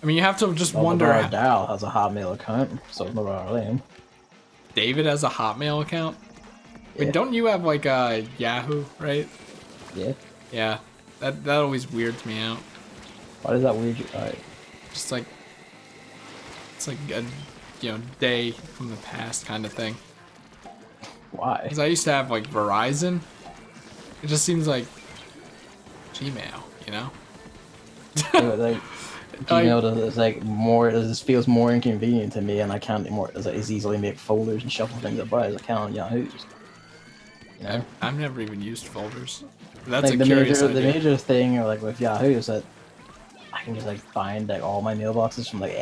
I mean, you have to just Well, wonder. Daryl has a Hotmail account, so it's not really him. David has a Hotmail account. I mean, Yeah. don't you have like a Yahoo, right? Yeah. Yeah, that always weirds me out. Why does that weird you? Alright. Just like it's like a day from the past kind of thing. Why? Because I used to have like Verizon. It just seems like Gmail, you know? Yeah, like, Gmail does like more. This feels more inconvenient to me, and I can't more as easily make folders and shuffle things about as I can on Yahoo's. You know, I've never even used folders. That's like a the curious major, idea. the major thing like with Yahoo is that I can just like find like all my mailboxes from like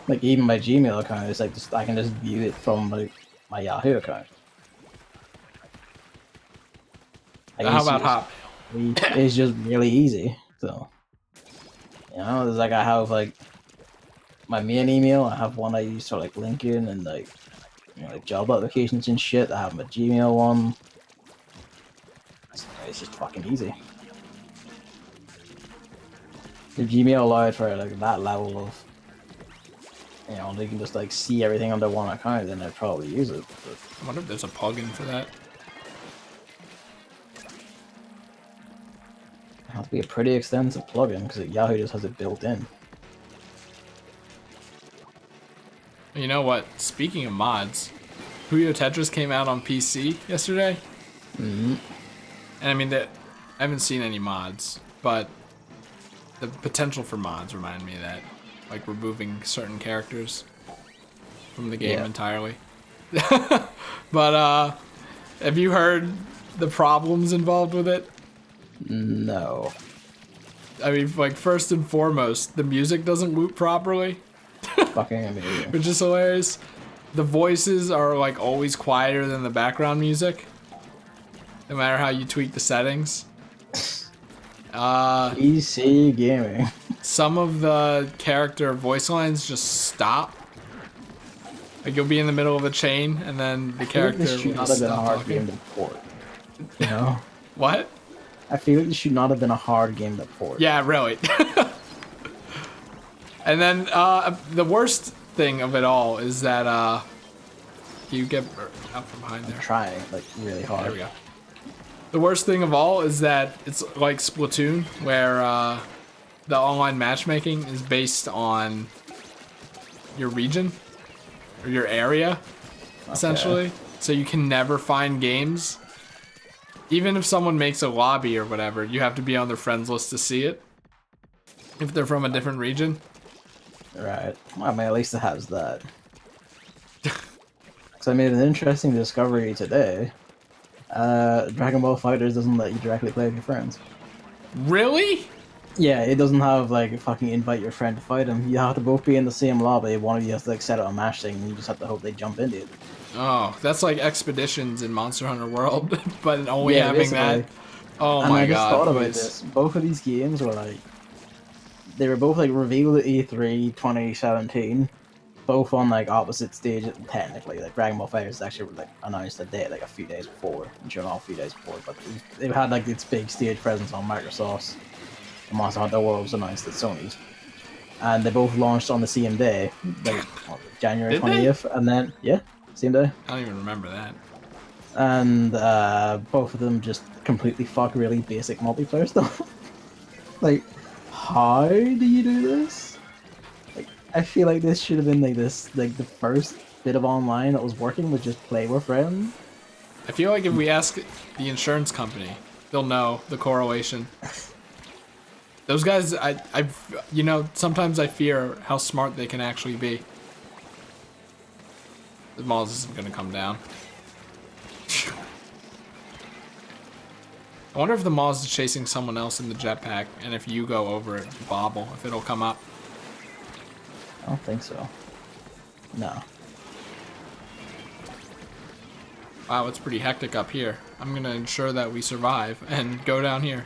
like even my Gmail account is like just I can just view it from like my Yahoo account. Like, How about Hotmail? It's just really easy. So you know, there's like I have like my main email. I have one I use for like LinkedIn and like like job applications and shit. I have my Gmail one. It's just fucking easy. If Gmail allowed for like that level of, they can just like see everything under one account, then I'd probably use it. But I wonder if there's a plugin for that. it has to be a pretty extensive plugin because Yahoo just has it built in. You know what? Speaking of mods, Puyo Tetris came out on PC yesterday. Mm-hmm. And I mean, I haven't seen any mods, but the potential for mods remind me of that. Like removing certain characters from the game entirely. But, have you heard the problems involved with it? No. I mean, like, first and foremost, the music doesn't loop properly. Fucking amazing. Which is hilarious. The voices are like always quieter than the background music, no matter how you tweak the settings. PC gaming. Some of the character voice lines just stop. Like you'll be in the middle of a chain and then the character This should will not just have been a stop hard talking. game to port. You know? What? I feel like this should not have been a hard game to port. Yeah, really. And then the worst thing of it all is that you get out from behind there. I'm trying like really hard. There we go. The worst thing of all is that it's like Splatoon, where the online matchmaking is based on your region or your area, essentially. So you can never find games. Even if someone makes a lobby or whatever, you have to be on their friends list to see it. If they're from a different region. Right. Well, I mean, at least it has that. So I made an interesting discovery today. Dragon Ball FighterZ doesn't let you directly play with your friends. Really? Yeah, it doesn't have like fucking invite your friend to fight him. You have to both be in the same lobby. One of you has to like set up a match thing, and you just have to hope they jump into it. Oh, that's like Expeditions in Monster Hunter World, but only Yeah, having that. basically. Oh And my I just god. thought about please. this. Both of these games were like, they were both like revealed at E3 2017, both on like opposite stages technically. Like Dragon Ball FighterZ actually like announced a date like a few days before, and sure, not a few days before, but they've had like its big stage presence on Microsoft's. Monster Hunter World was announced at Sony's, and they both launched on the same day, like January Did they? 20th, and then same day. I don't even remember that. And both of them just completely fuck really basic multiplayer stuff. Like, how do you do this? Like, I feel like this should have been like this, like the first bit of online that was working was just play with friends. I feel like if we ask the insurance company, they'll know the correlation. Those guys, sometimes I fear how smart they can actually be. The Mars isn't gonna come down. I wonder if the Mars is chasing someone else in the jetpack, and if you go over it, bobble, if it'll come up. I don't think so. No. Wow, it's pretty hectic up here. I'm gonna ensure that we survive and go down here.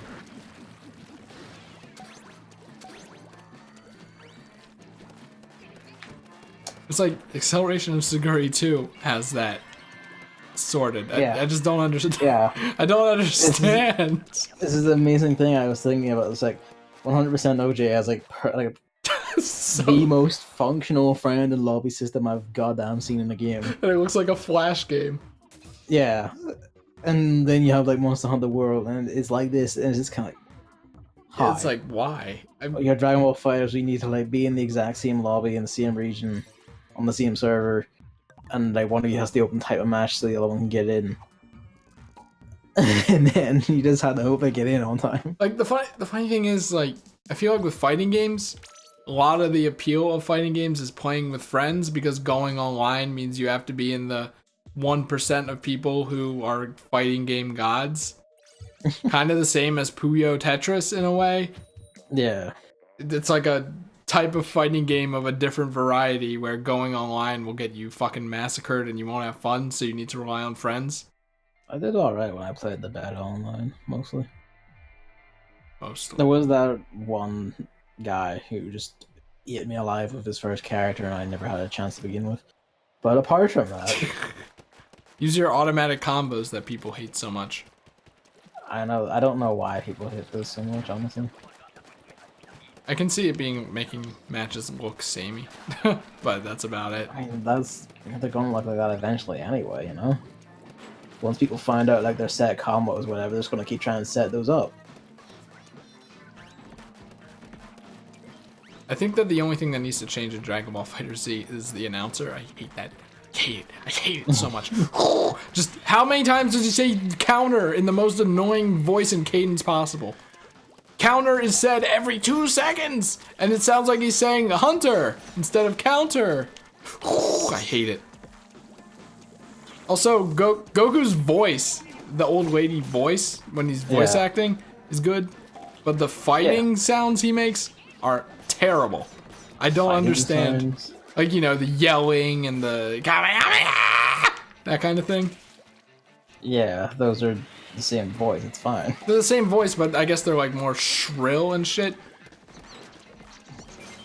It's like Acceleration of Siguri 2 has that sorted. Yeah. I just don't understand. Yeah. I don't understand. This is the amazing thing I was thinking about. It's like 100% OJ has like So, the most functional friend and lobby system I've goddamn seen in a game. and it looks like a Flash game. Yeah. And then you have like Monster Hunter World, and it's like this, and it's just kind of like, hi. It's like, why? Your Dragon Ball fighters, we need to like be in the exact same lobby in the same region, on the same server, and like one of you has the open type of match so the other one can get in. And then you just have to hope they get in on time. Like the funny thing is, like, I feel like with fighting games, a lot of the appeal of fighting games is playing with friends, because going online means you have to be in the 1% of people who are fighting game gods. Kind of the same as Puyo Tetris in a way. Yeah. It's like a type of fighting game of a different variety where going online will get you fucking massacred and you won't have fun, so you need to rely on friends. I did alright when I played the beta online, mostly. Mostly. There was that one guy who just ate me alive with his first character, and I never had a chance to begin with. But apart from that, Use your automatic combos that people hate so much. I don't know why people hate this so much, honestly. I can see it making matches look samey, but that's about it. I mean, they're gonna look like that eventually anyway, you know? Once people find out like their set combos, whatever, they're just gonna keep trying to set those up. I think that the only thing that needs to change in Dragon Ball FighterZ is the announcer. I hate that. I hate it so much. Just how many times does he say counter in the most annoying voice and cadence possible? Counter is said every 2 seconds, and it sounds like he's saying hunter instead of counter. I hate it. Also, Goku's voice, the old lady voice when he's voice acting, is good, but the fighting sounds he makes are terrible. I don't understand. Sounds. Like, you know, the yelling and the that kind of thing. Yeah, those are the same voice, it's fine. They're the same voice, but I guess they're like more shrill and shit.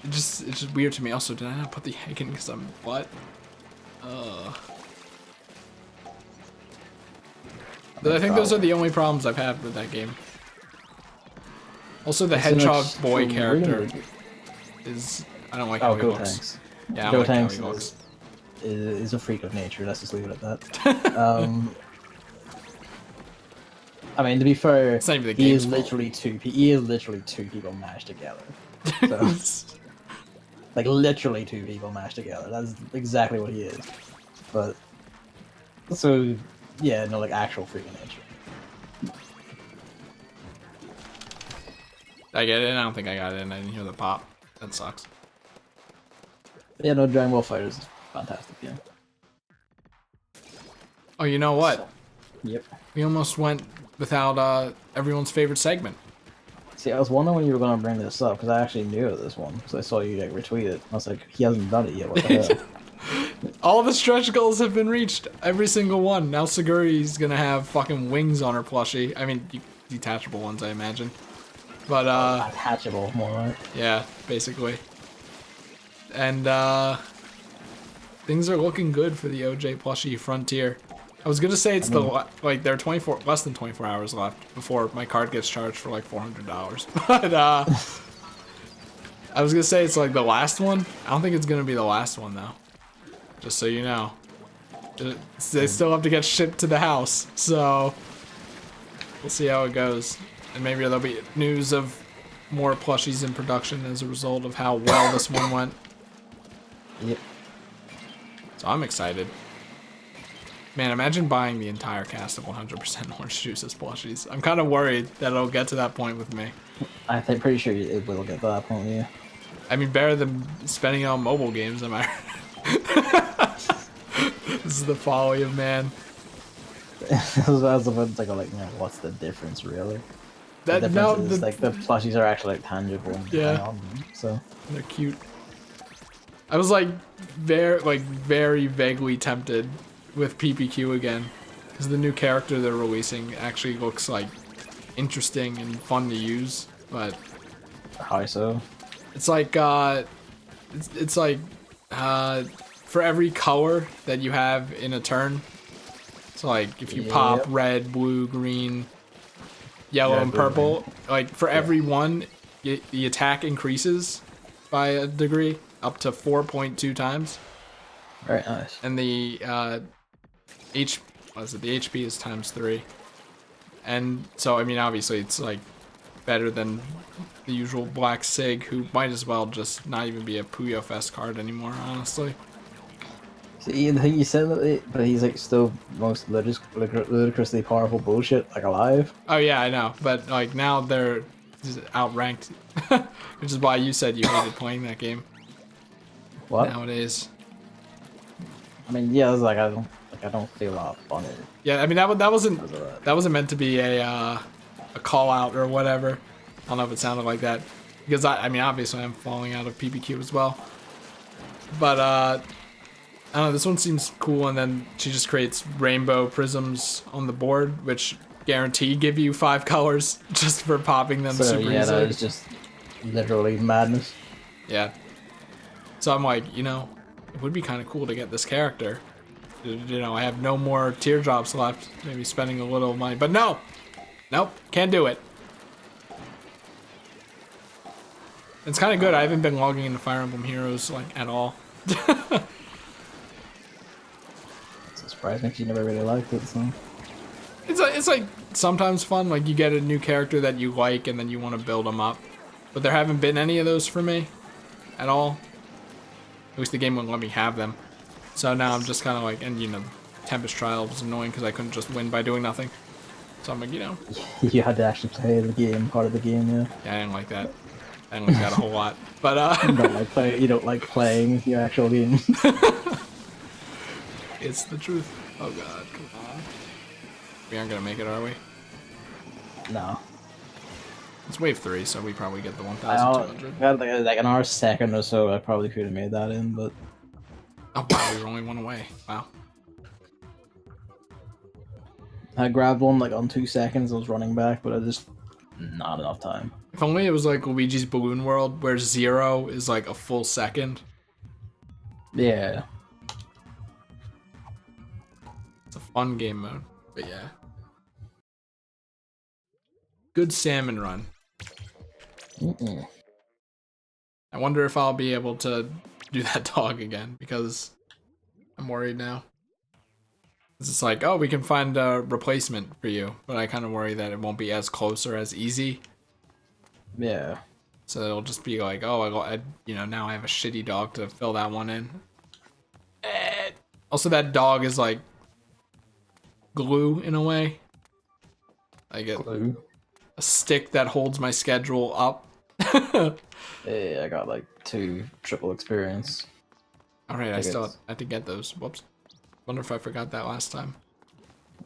It's just weird to me. Also, did I not put the egg in because I'm butt? But I think those are the only problems I've had with that game. Also, the Hedgehog boy character is... I don't like how he looks. Yeah, I don't like how he looks. Is a freak of nature, let's just leave it at that. I mean, to be fair, It's not even the he game's is fault. literally two people mashed together. So, like, literally 2 people mashed together. That's exactly what he is. But, so, yeah, no, like, actual freak of nature. I get it. I don't think I got it in. I didn't hear the pop. That sucks. Yeah, no, Dragon Ball FighterZ is fantastic game. Oh, you know what? Yep. We almost went without everyone's favorite segment. See, I was wondering when you were going to bring this up, because I actually knew of this one, because I saw you like, retweet it. I was like, he hasn't done it yet, what the hell? All the stretch goals have been reached. Every single one. Now Siguri's gonna have fucking wings on her plushie. I mean, detachable ones, I imagine. But, Attachable, more right. yeah, basically. And, things are looking good for the OJ plushie Frontier. I was gonna say it's like there are less than 24 hours left before my card gets charged for like $400. But I was gonna say it's like the last one. I don't think it's gonna be the last one though. Just so you know, they still have to get shipped to the house, so we'll see how it goes. And maybe there'll be news of more plushies in production as a result of how well this one went. Yep. So I'm excited. Man, imagine buying the entire cast of 100% Orange Juice as plushies. I'm kind of worried that it'll get to that point with me. I think pretty sure it will get to that point, yeah. I mean, better than spending it on mobile games, am I? This is the folly of man. I was about to go like, you know, what's the difference really? The That difference is like the plushies are actually like tangible and Yeah. on them, so They're cute. I was like very vaguely tempted with PPQ again. because the new character they're releasing actually looks like interesting and fun to use. But How so? it's like it's like for every color that you have in a turn. So like if you pop red, blue, green, yellow, and purple, like for every one, the attack increases by a degree up to 4.2 times. Very nice. And the the HP is ×3. And so I mean obviously it's like better than the usual Black Sig, who might as well just not even be a Puyo Fest card anymore, honestly. See, the thing you said that but he's like still most ludicrously powerful bullshit, like alive. Oh yeah, I know, but like now they're just outranked, which is why you said you hated playing that game. What? Nowadays. I mean, yeah, it's like I don't feel a lot of fun in it. Yeah, I mean that wasn't meant to be a call out or whatever. I don't know if it sounded like that, because I mean obviously I'm falling out of PPQ as well. But I don't know, this one seems cool, and then she just creates rainbow prisms on the board, which guarantee give you 5 colors just for popping them super yeah, easily. that is just literally madness. Yeah. So I'm like, you know, it would be kind of cool to get this character. You know, I have no more teardrops left. Maybe spending a little money, but no, nope, can't do it. It's kind of good. I haven't been logging into Fire Emblem Heroes like at all. It's surprising because you never really liked it. So It's like sometimes fun. Like you get a new character that you like, and then you want to build them up. But there haven't been any of those for me at all. At least the game wouldn't let me have them. So now I'm just kind of like, and you know, Tempest Trial was annoying because I couldn't just win by doing nothing. So I'm like, you know. you had to actually play the game, part of the game, yeah. Yeah, I didn't like that. I didn't like that a whole lot. But you don't like playing the actual game. It's the truth. Oh god, come on. We aren't gonna make it, are we? No. It's wave 3, so we probably get the 1,200. Got like an hour second or so, I probably could have made that in, but... Oh wow, we were only 1 away. Wow. I grabbed one like on 2 seconds, I was running back, but I just... not enough time. If only it was like Luigi's Balloon World, where 0 is like a full second. Yeah. It's a fun game mode, but yeah. Good salmon run. I wonder if I'll be able to do that dog again, because I'm worried now. It's like, oh, we can find a replacement for you, but I kind of worry that it won't be as close or as easy. Yeah. So it'll just be like, oh, you know, now I have a shitty dog to fill that one in. Also, that dog is like glue in a way. I get Glue. A stick that holds my schedule up. Hey, I got like 2 triple experience. Alright, I still have to get those. Whoops. Wonder if I forgot that last time.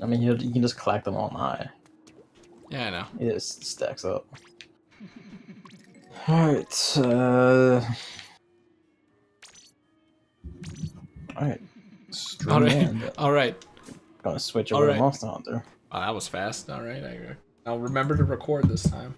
I mean, you can just collect them on high. Yeah, I know. It just stacks up. Alright, Alright. Alright. Gonna switch over to Monster Hunter. Oh, that was fast. Alright, I'll remember to record this time.